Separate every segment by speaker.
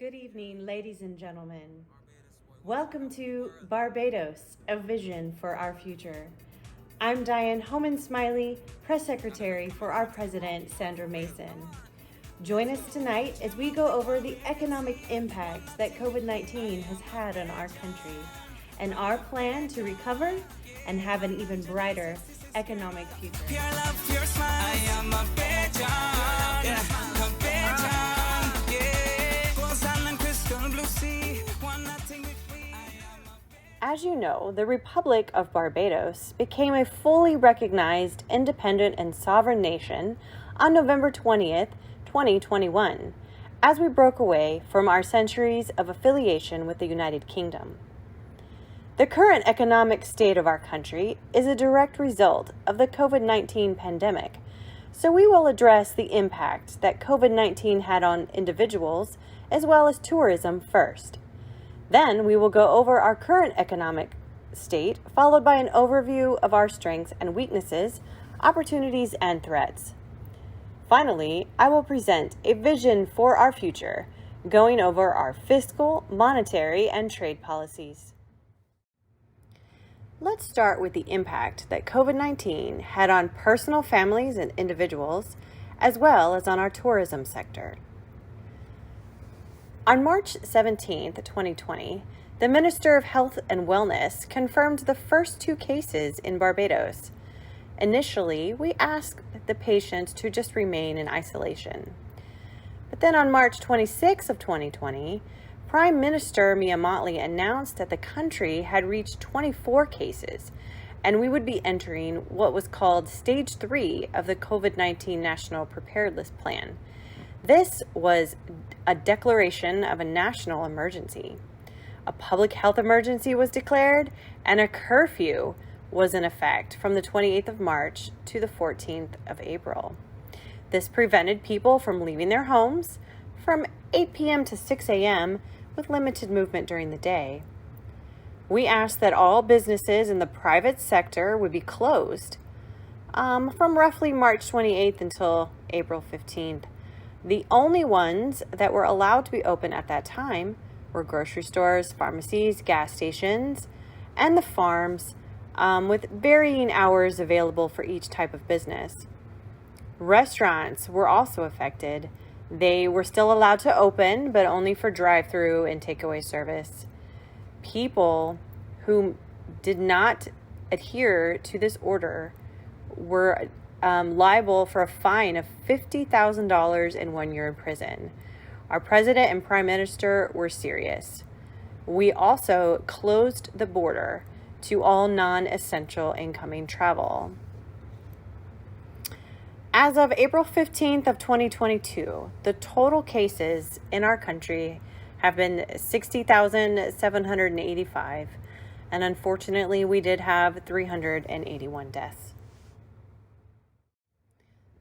Speaker 1: Good evening, ladies and gentlemen. Welcome to Barbados, a vision for our future. I'm Diane Homan Smiley, Press Secretary for our President, Sandra Mason. Join us tonight as we go over the economic impact that COVID-19 has had on our country and our plan to recover and have an even brighter economic future.
Speaker 2: Pure love, pure smile. I am a Belgian, yeah, a Belgian, yeah. Goes on and crystal blue sea, one nothing with me.
Speaker 1: As you know, the Republic of Barbados became a fully recognized, independent, and sovereign nation on November 20th, 2021, as we broke away from our centuries of affiliation with the United Kingdom. The current economic state of our country is a direct result of the COVID-19 pandemic, so we will address the impact that COVID-19 had on individuals as well as tourism first. Then we will go over our current economic state, followed by an overview of our strengths and weaknesses, opportunities and threats. Finally, I will present a vision for our future, going over our fiscal, monetary, and trade policies. Let's start with the impact that COVID-19 had on personal families and individuals, as well as on our tourism sector. On March 17, 2020, the Minister of Health and Wellness confirmed the first 2 cases in Barbados. Initially, we asked the patients to just remain in isolation. But then on March 26 of 2020, Prime Minister Mia Mottley announced that the country had reached 24 cases, and we would be entering what was called Stage 3 of the COVID-19 National Preparedness Plan. This was a declaration of a national emergency. A public health emergency was declared, and a curfew was in effect from the 28th of March to the 14th of April. This prevented people from leaving their homes from 8 p.m. to 6 a.m. with limited movement during the day. We asked that all businesses in the private sector would be closed from roughly March 28th until April 15th. The only ones that were allowed to be open at that time were grocery stores, pharmacies, gas stations, and the farms, with varying hours available for each type of business. Restaurants were also affected. They were still allowed to open, but only for drive-through and takeaway service. People who did not adhere to this order were liable for a fine of $50,000 and 1 year in prison. Our president and prime minister were serious. We also closed the border to all non-essential incoming travel. As of April 15th of 2022, the total cases in our country have been 60,785, and unfortunately we did have 381 deaths.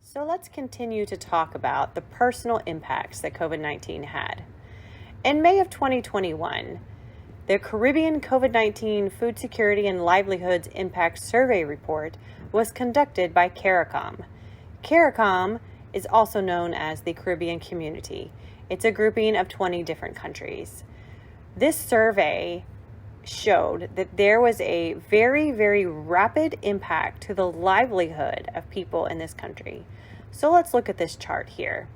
Speaker 1: So let's continue to talk about the personal impacts that COVID-19 had. In May of 2021, the Caribbean COVID-19 Food Security and Livelihoods Impact Survey Report was conducted by CARICOM. CARICOM is also known as the Caribbean Community. It's a grouping of 20 different countries. This survey showed that there was a very, very rapid impact to the livelihood of people in this country. So let's look at this chart here.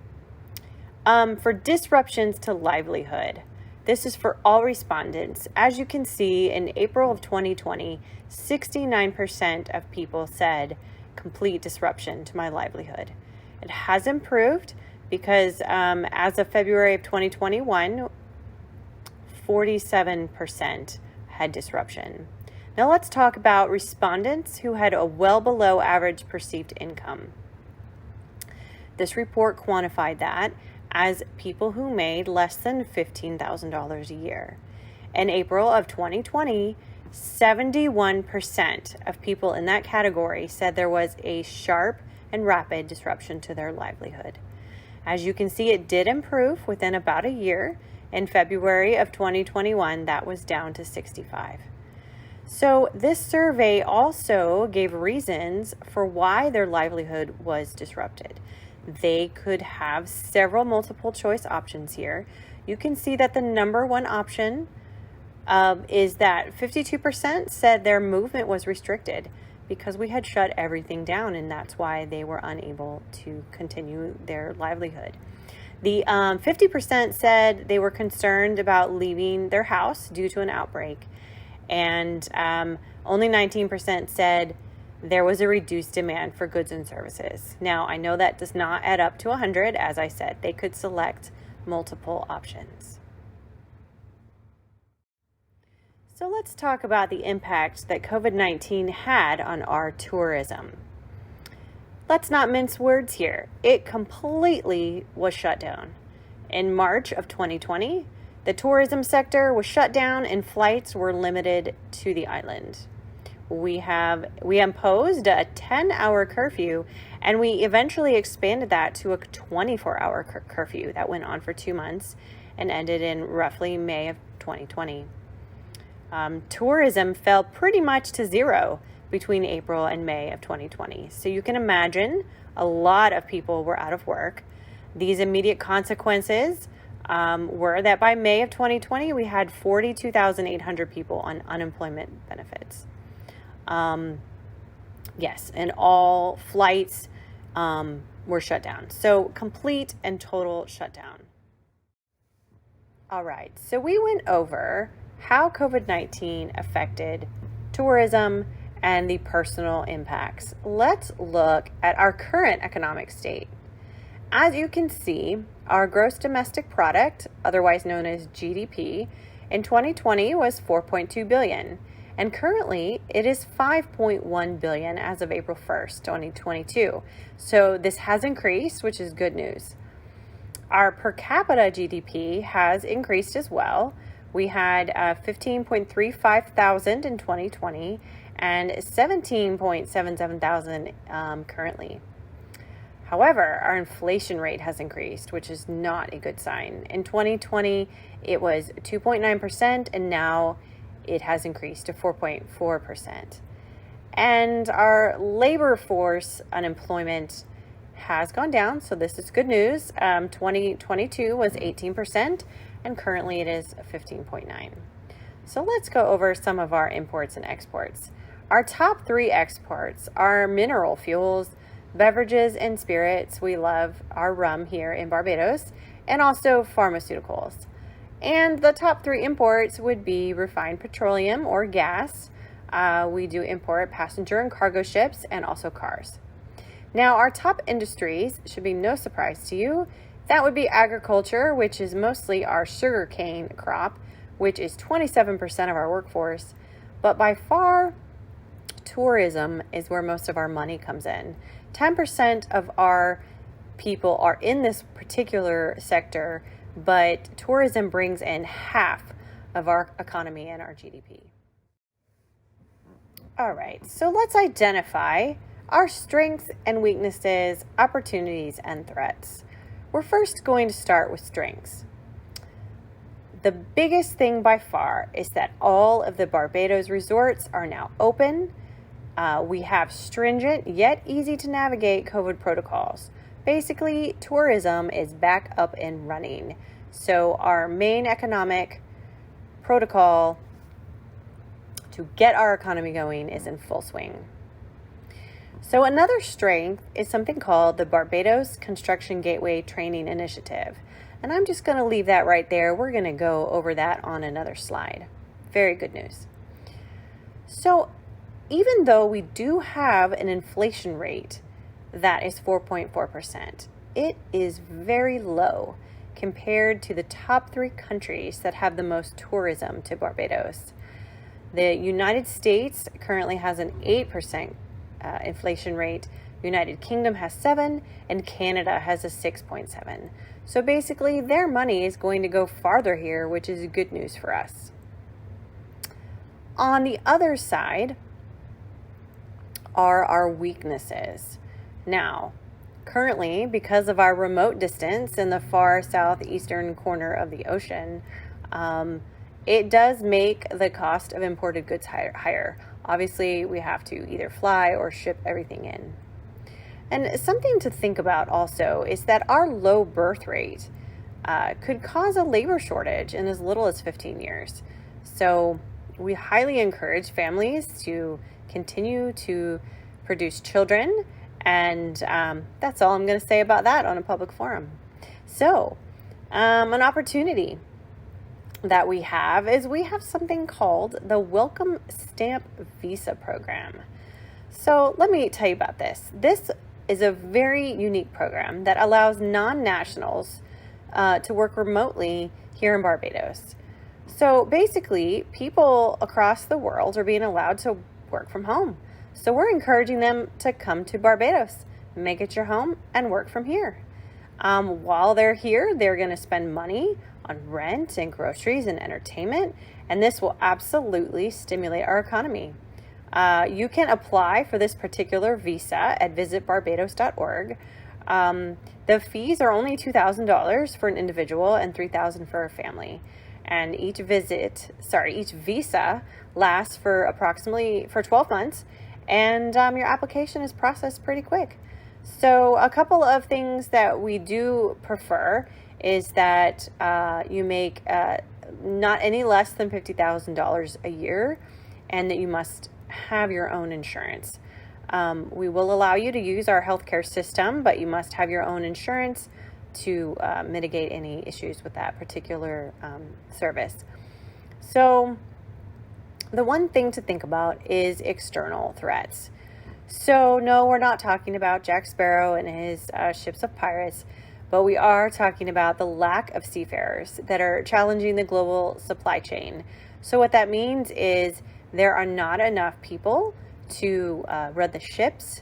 Speaker 1: For disruptions to livelihood, this is for all respondents. As you can see, in April of 2020, 69% of people said complete disruption to my livelihood. It has improved because as of February of 2021, 47% had disruption. Now let's talk about respondents who had a well below average perceived income. This report quantified that as people who made less than $15,000 a year. In April of 2020, 71% of people in that category said there was a sharp and rapid disruption to their livelihood. As you can see, it did improve within about a year. In February of 2021, that was down to 65. So this survey also gave reasons for why their livelihood was disrupted. They could have several multiple choice options here. you can see that the number one option is that 52% said their movement was restricted because we had shut everything down, and that's why they were unable to continue their livelihood. The 50% said they were concerned about leaving their house due to an outbreak, and only 19% said there was a reduced demand for goods and services. Now, I know that does not add up to 100. As I said, they could select multiple options. So let's talk about the impact that COVID-19 had on our tourism. Let's not mince words here. It completely was shut down. In March of 2020, the tourism sector was shut down and flights were limited to the island. We imposed a 10-hour curfew, and we eventually expanded that to a 24-hour curfew that went on for 2 months and ended in roughly May of 2020. Tourism fell pretty much to zero between April and May of 2020. So you can imagine a lot of people were out of work. These immediate consequences were that by May of 2020, we had 42,800 people on unemployment benefits. Yes, and all flights were shut down. So complete and total shutdown. All right, so we went over how COVID-19 affected tourism and the personal impacts. Let's look at our current economic state. As you can see, our gross domestic product, otherwise known as GDP, in 2020 was 4.2 billion, and currently it is 5.1 billion as of April 1st, 2022. So this has increased, which is good news. Our per capita GDP has increased as well. We had 15.35 thousand in 2020 and 17.77 thousand currently. However, our inflation rate has increased, which is not a good sign. In 2020, it was 2.9%, and now it has increased to 4.4%. And our labor force unemployment has gone down, so this is good news. 2022 was 18%, and currently it is 15.9%. So let's go over some of our imports and exports. Our top 3 exports are mineral fuels, beverages and spirits. We love our rum here in Barbados, and also pharmaceuticals. And the top 3 imports would be refined petroleum or gas. We do import passenger and cargo ships and also cars. Now, our top industries should be no surprise to you. That would be agriculture, which is mostly our sugarcane crop, which is 27% of our workforce. But by far, tourism is where most of our money comes in. 10% of our people are in this particular sector, but tourism brings in half of our economy and our GDP. All right, so let's identify our strengths and weaknesses, opportunities and threats. We're first going to start with strengths. The biggest thing by far is that all of the Barbados resorts are now open. We have stringent yet easy to navigate COVID protocols. Basically, tourism is back up and running. So our main economic protocol to get our economy going is in full swing. So another strength is something called the Barbados Construction Gateway Training Initiative. And I'm just going to leave that right there. We're going to go over that on another slide. Very good news. So even though we do have an inflation rate that is 4.4%, it is very low compared to the top 3 countries that have the most tourism to Barbados. The United States currently has an 8% inflation rate. United Kingdom has 7%, and Canada has a 6.7%. So basically, their money is going to go farther here, which is good news for us. On the other side are our weaknesses. Now, currently, because of our remote distance in the far southeastern corner of the ocean, it does make the cost of imported goods higher. Obviously, we have to either fly or ship everything in. And something to think about also is that our low birth rate could cause a labor shortage in as little as 15 years. So we highly encourage families to continue to produce children, and that's all I'm going to say about that on a public forum. So an opportunity that we have is we have something called the Welcome Stamp Visa Program. So let me tell you about this. This is a very unique program that allows non-nationals to work remotely here in Barbados. So basically, people across the world are being allowed to work from home. So we're encouraging them to come to Barbados, make it your home, and work from here. While they're here, they're going to spend money on rent and groceries and entertainment, and this will absolutely stimulate our economy. You can apply for this particular visa at visitbarbados.org. The fees are only $2,000 for an individual and $3,000 for a family. And each visa lasts for approximately 12 months, and your application is processed pretty quick. So a couple of things that we do prefer is that you make not any less than $50,000 a year, and that you must have your own insurance. We will allow you to use our healthcare system, but you must have your own insurance to mitigate any issues with that particular service. So the one thing to think about is external threats. So no, we're not talking about Jack Sparrow and his ships of pirates, but we are talking about the lack of seafarers that are challenging the global supply chain. So what that means is there are not enough people to run the ships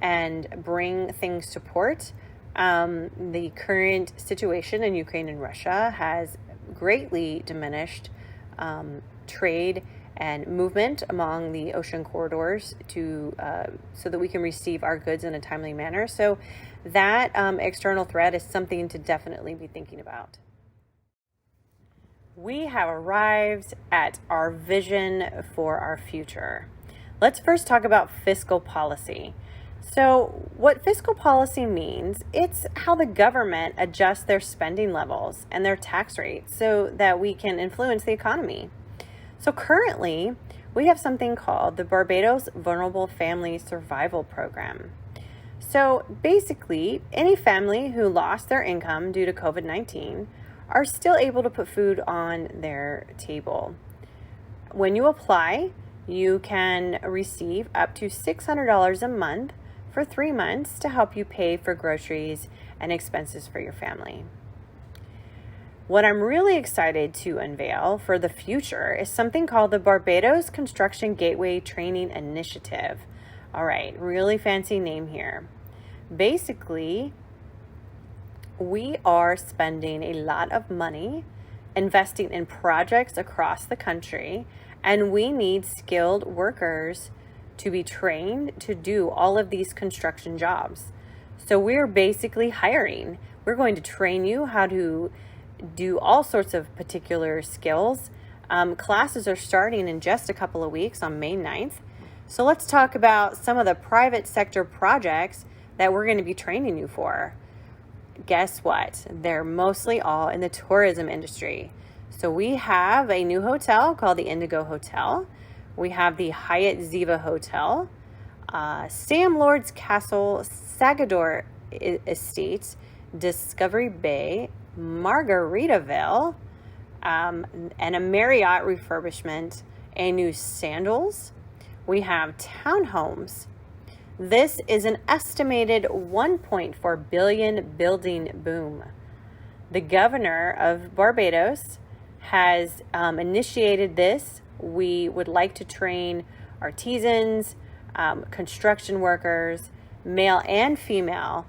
Speaker 1: and bring things to port. The current situation in Ukraine and Russia has greatly diminished trade and movement among the ocean corridors so that we can receive our goods in a timely manner. So that external threat is something to definitely be thinking about. We have arrived at our vision for our future. Let's first talk about fiscal policy. So what fiscal policy means, it's how the government adjusts their spending levels and their tax rates so that we can influence the economy. So currently, we have something called the Barbados Vulnerable Family Survival Program. So basically, any family who lost their income due to COVID-19 are still able to put food on their table. When you apply, you can receive up to $600 a month for 3 months to help you pay for groceries and expenses for your family. What I'm really excited to unveil for the future is something called the Barbados Construction Gateway Training Initiative. All right, really fancy name here. Basically, we are spending a lot of money investing in projects across the country, and we need skilled workers to be trained to do all of these construction jobs. So we're basically hiring. We're going to train you how to do all sorts of particular skills. Classes are starting in just a couple of weeks on May 9th. So let's talk about some of the private sector projects that we're going to be training you for. Guess what? They're mostly all in the tourism industry. So we have a new hotel called the Indigo Hotel. We have the Hyatt Ziva Hotel, Sam Lord's Castle, Sagador Estates, Discovery Bay, Margaritaville, and a Marriott refurbishment, a new Sandals. We have townhomes. This is an estimated $1.4 billion building boom. The governor of Barbados has initiated this. We would like to train artisans, construction workers, male and female.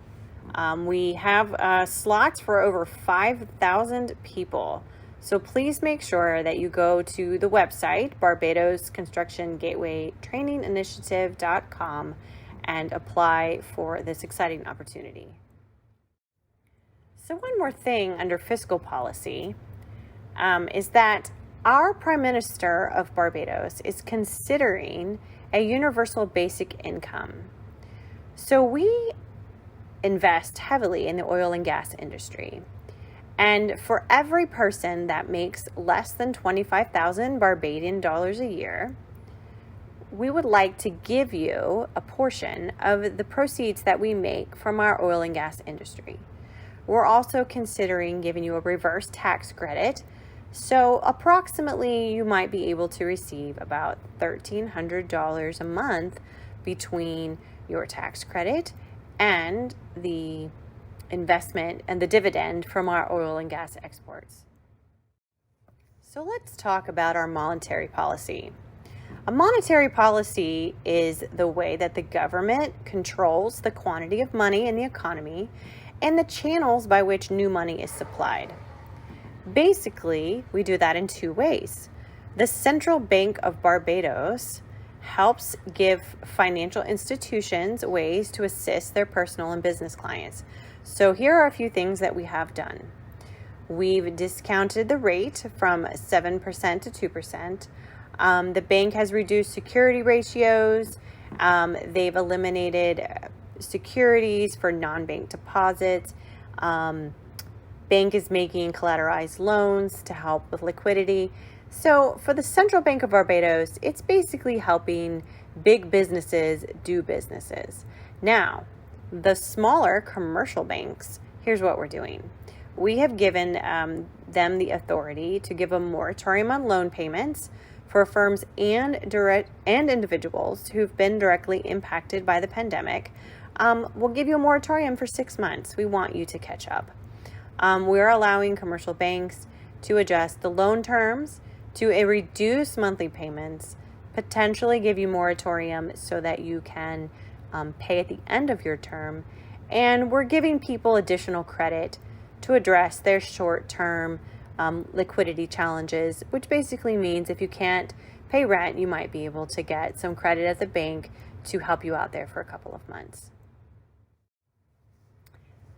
Speaker 1: We have slots for over 5,000 people. So please make sure that you go to the website, Barbados Construction Gateway Training Initiative.com, and apply for this exciting opportunity. So one more thing under fiscal policy is that our Prime Minister of Barbados is considering a universal basic income. So we invest heavily in the oil and gas industry. And for every person that makes less than 25,000 Barbadian dollars a year, we would like to give you a portion of the proceeds that we make from our oil and gas industry. We're also considering giving you a reverse tax credit. So approximately you might be able to receive about $1,300 a month between your tax credit and the investment and the dividend from our oil and gas exports. So let's talk about our monetary policy. A monetary policy is the way that the government controls the quantity of money in the economy and the channels by which new money is supplied. Basically, we do that in two ways. The Central Bank of Barbados helps give financial institutions ways to assist their personal and business clients. So here are a few things that we have done. We've discounted the rate from 7% to 2%. The bank has reduced security ratios. They've eliminated securities for non-bank deposits. Bank is making collateralized loans to help with liquidity. So for the Central Bank of Barbados, it's basically helping big businesses do businesses. Now, the smaller commercial banks, here's what we're doing. We have given them the authority to give a moratorium on loan payments for firms and individuals who've been directly impacted by the pandemic. We'll give you a moratorium for 6 months. We want you to catch up. We're allowing commercial banks to adjust the loan terms to a reduced monthly payments, potentially give you moratorium so that you can pay at the end of your term. And we're giving people additional credit to address their short-term liquidity challenges, which basically means if you can't pay rent, you might be able to get some credit at the bank to help you out there for a couple of months.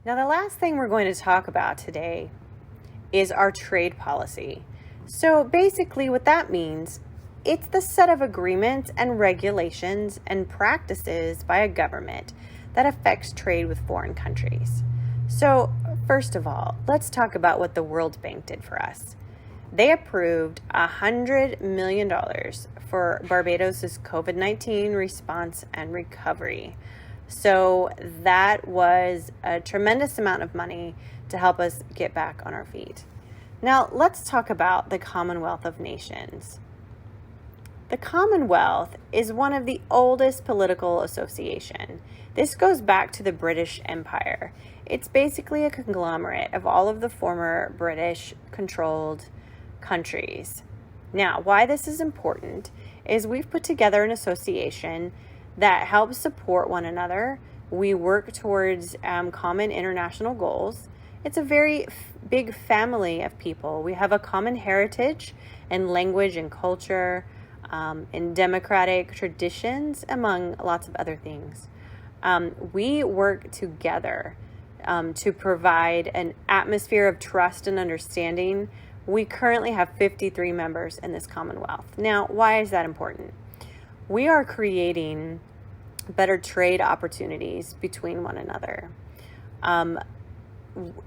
Speaker 1: Now, the last thing we're going to talk about today is our trade policy. So basically what that means, it's the set of agreements and regulations and practices by a government that affects trade with foreign countries. So first of all, let's talk about what the World Bank did for us. They approved $100 million for Barbados' COVID-19 response and recovery. So that was a tremendous amount of money to help us get back on our feet. Now let's talk about the Commonwealth of Nations. The Commonwealth is one of the oldest political associations. This goes back to the British Empire. It's basically a conglomerate of all of the former British-controlled countries. Now, why this is important is we've put together an association that helps support one another. We work towards common international goals. It's a very big family of people. We have a common heritage and language and culture and democratic traditions, among lots of other things. We work together to provide an atmosphere of trust and understanding. We currently have 53 members in this Commonwealth. Now, why is that important? We are creating better trade opportunities between one another.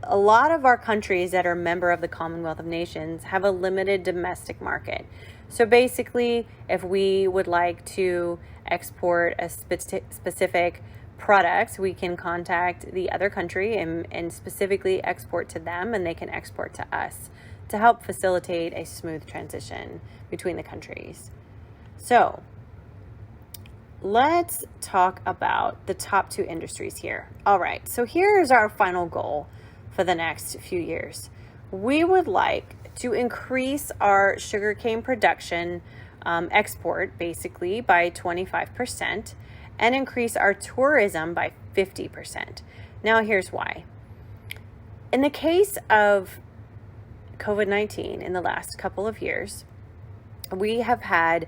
Speaker 1: A lot of our countries that are member of the Commonwealth of Nations have a limited domestic market. So basically, if we would like to export a specific product, we can contact the other country and specifically export to them, and they can export to us to help facilitate a smooth transition between the countries. So let's talk about the top two industries here. All right, so here's our final goal for the next few years. We would like to increase our sugarcane production export basically by 25% and increase our tourism by 50%. Now here's why. In the case of COVID-19 in the last couple of years, we have had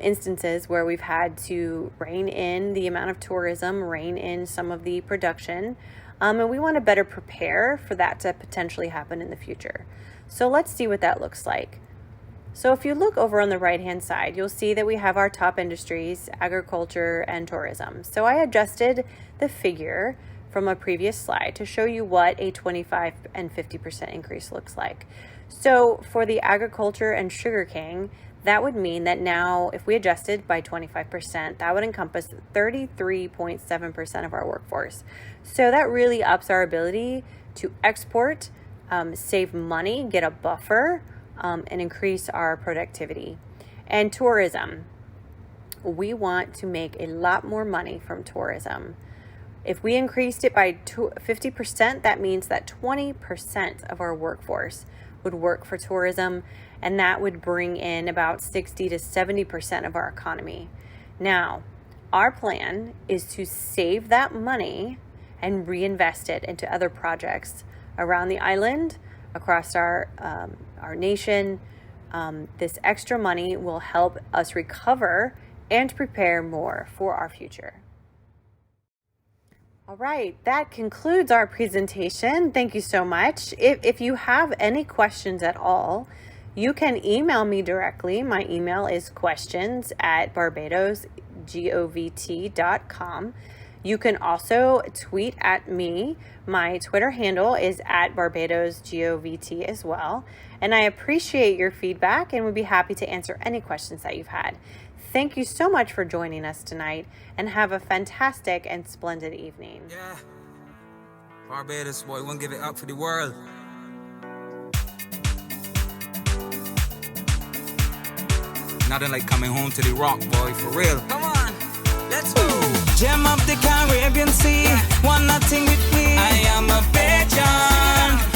Speaker 1: instances where we've had to rein in the amount of tourism, rein in some of the production, and we want to better prepare for that to potentially happen in the future. So let's see what that looks like. So if you look over on the right-hand side, you'll see that we have our top industries, agriculture and tourism. So I adjusted the figure from a previous slide to show you what a 25 and 50% increase looks like. So for the agriculture and sugarcane, that would mean that now if we adjusted by 25%, that would encompass 33.7% of our workforce. So that really ups our ability to export, save money, get a buffer, and increase our productivity. And tourism. We want to make a lot more money from tourism. If we increased it by 50%, that means that 20% of our workforce would work for tourism, and that would bring in about 60 to 70% of our economy. Now, our plan is to save that money and reinvest it into other projects around the island, across our nation. This extra money will help us recover and prepare more for our future. All right, that concludes our presentation. Thank you so much. If you have any questions at all, you can email me directly. My email is questions@barbadosgovt.com. You can also tweet at me. My Twitter handle is @BarbadosGovT as well. And I appreciate your feedback and would be happy to answer any questions that you've had. Thank you so much for joining us tonight, and have a fantastic and splendid evening.
Speaker 2: Yeah. Barbados, boy, won't give it up for the world. Nothing like coming home to the rock, boy, for real. Come on, let's go. Gem up the Caribbean Sea, one nothing with me. I am a Bajan.